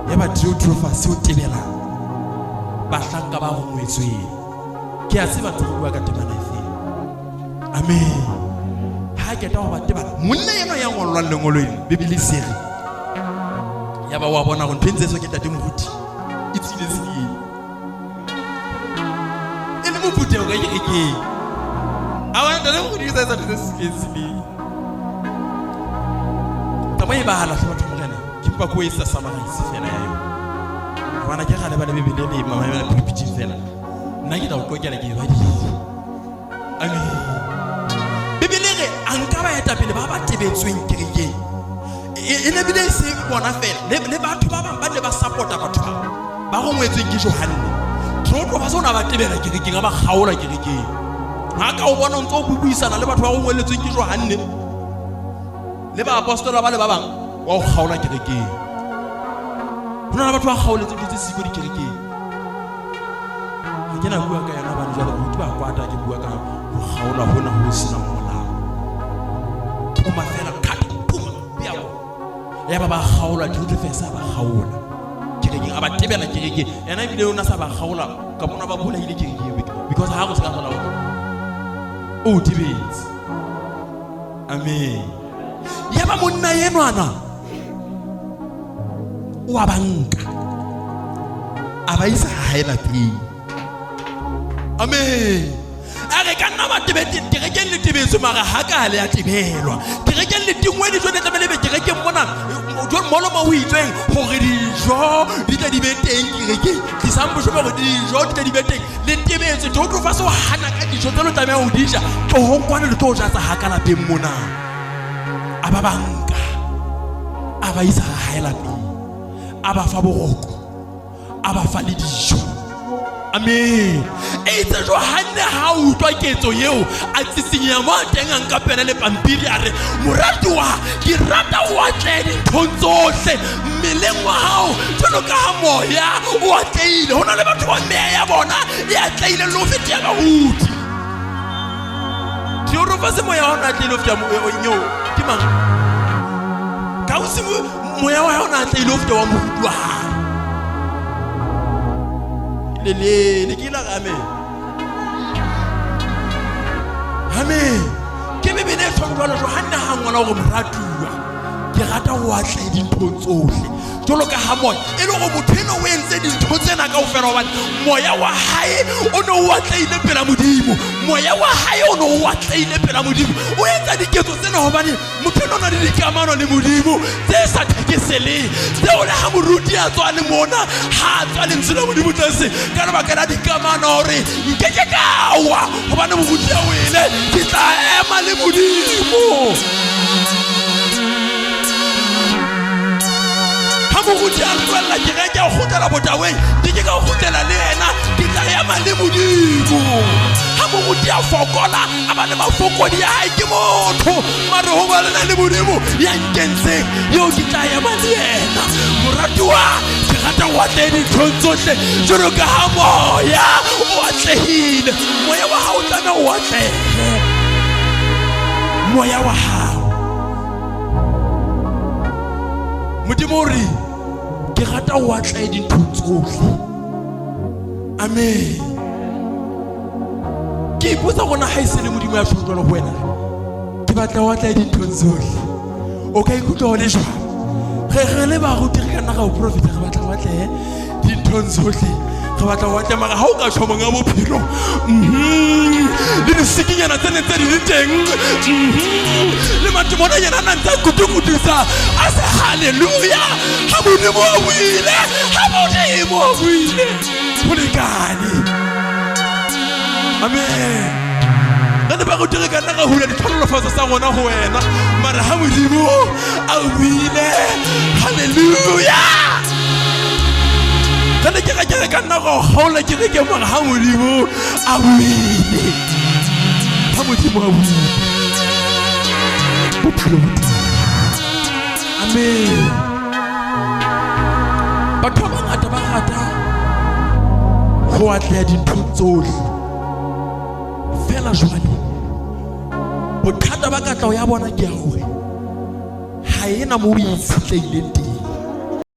ya ba Theophilus o tebela ba hlanka ba ngwetsweng ke a se ba tsebuwa ka temana efe. Amen. Ha ke ta ho ba tebala monna eno ya ngolwang lengolong Bibele sere ya ba wa bona go ntse so ke tate moruti e tsile tsile ene mo putte o ga ke a wa ntse go di sa se tsile tsamai ba hala se batho mogana ke pa go isa summarize fela ya yo bana ke gale ba le Bibele le mama ya pipiti fela nna ke ta go tlokela ke ba di. Amen. Bibele re anka ba eta pele ba ba tebetsweng kereke e ne bile se bona fela le batho ba bang ba le ba supporta batho ba go ngwetsweng ke Johane tro ba sona ba tebela kereke ga ba kgaola kereke ha ka o bona ntse o bubuisana le batho ba go ngweletsweng ke Johane le ba apostola ba le ba bang wa go kgaola kereke hona batho ba kgaoletseng ditse siko di kereke ke na bua ka yana ba njalo go ba kwata ke bua ka go kgaola hona ho sina molao kuma fela kati kuma biao ya ba kgaola ke fesa ba kgaola kereke ga ba tebela kereke yana ebile ona sa ba kgaola ka bona ba bula ile kereke because ha go se ka molao o tibets. Amen. Ya ba monna yenwana wa banka aba isa haela pi. Amen. Are ka nna ba tebetse kereke le tebetso mara ha ka le ya tebelwa kereke le tingwe di tsone tlamele be kereke mona jo molo ma o itseng hore dijo di tla di be teng kereke di sambo jo hore dijo di tla di be teng le tebetse to tlo fa so hana ka dijo tlo tlamela ho dija to ho kwana le to ja tsa ha ka la peng mona aba banka aba isa haela pi aba fa boroko aba fa le dijo. Amen. E tsa Johane ha o twa ketso yeo a tsitsinya mo teng nka pena le pampiri a re moratuwa ke rata wa tledi nthontsohle mmeleng wa hao tlo ka moya o atleile hona le batho ba meya ya bona ya atleile lo fete ya bahuti tiro fa se moya ona atleile lo fete mo nyo ke mang ka o se moya wa ona atleile lo fete wa mohutu wa le ke la game. Amen. Ke be bene tshwantwa le Johane ha ngwana go moratuwa ke rata go atla dintho tsohle jolo ka ha moya e le go motheno o entse dintho tsena ka ofela hobane moya wa hae o no o atleile pela modimo moya wa hae o no o atleile pela modimo o etsa diketso tsena hobane motheno na le dikamano le modimo tse sa thekesele tse o le ha moruti a tswa le mona ha tswa le ntsela modimo tlase ka ba ka dikamano hore nke ke kawa hobane moruti a wele ke tla ema le modimo. Moruti a tlolla kereke a kgutlela botaweng ke ka kgutlela le yena ke tla ema le modimo. Ha moruti a fokola a ba le mafokodi ya hae ke motho mare ho ba le modimo ya nkentseng yo ke tla ema le yena. Moratuwa ke rata wa tedi tsohle juro ka ha moya o atlehile moya wa hao tla o atlehe moya wa hao modimo ri ke rata o atla dintho tsohle. Amen. Ke ipotsa gona ha ise le modimo ya tlhotlolo ho wena ke batla o atla dintho tsohle o ka ikutlwa o le jwang re le ba go dira kana ga o profeta re batla o atla dintho tsohle re batla o atla mara ha o ka tshoma nga bophelo le disikinyana tsene tse di teng le matemona yana na ntse kutukutisa a se haleluya ha modimo a buile ha modimo a buile ho lekane. Amen. Nna ba go dira kana ga hula ditlholofatso sa rona ho wena mara ha modimo a buile haleluya. Kana ke ga kana go haola ke re ke mara ha modimo a buile ha modimo a buile bophelo. Amen. Batho ba ngata ba rata go atla dintho tsohle fela jwale bothata ba ka tla ya bona ke ya hore ha ena mo o itsitleileng teng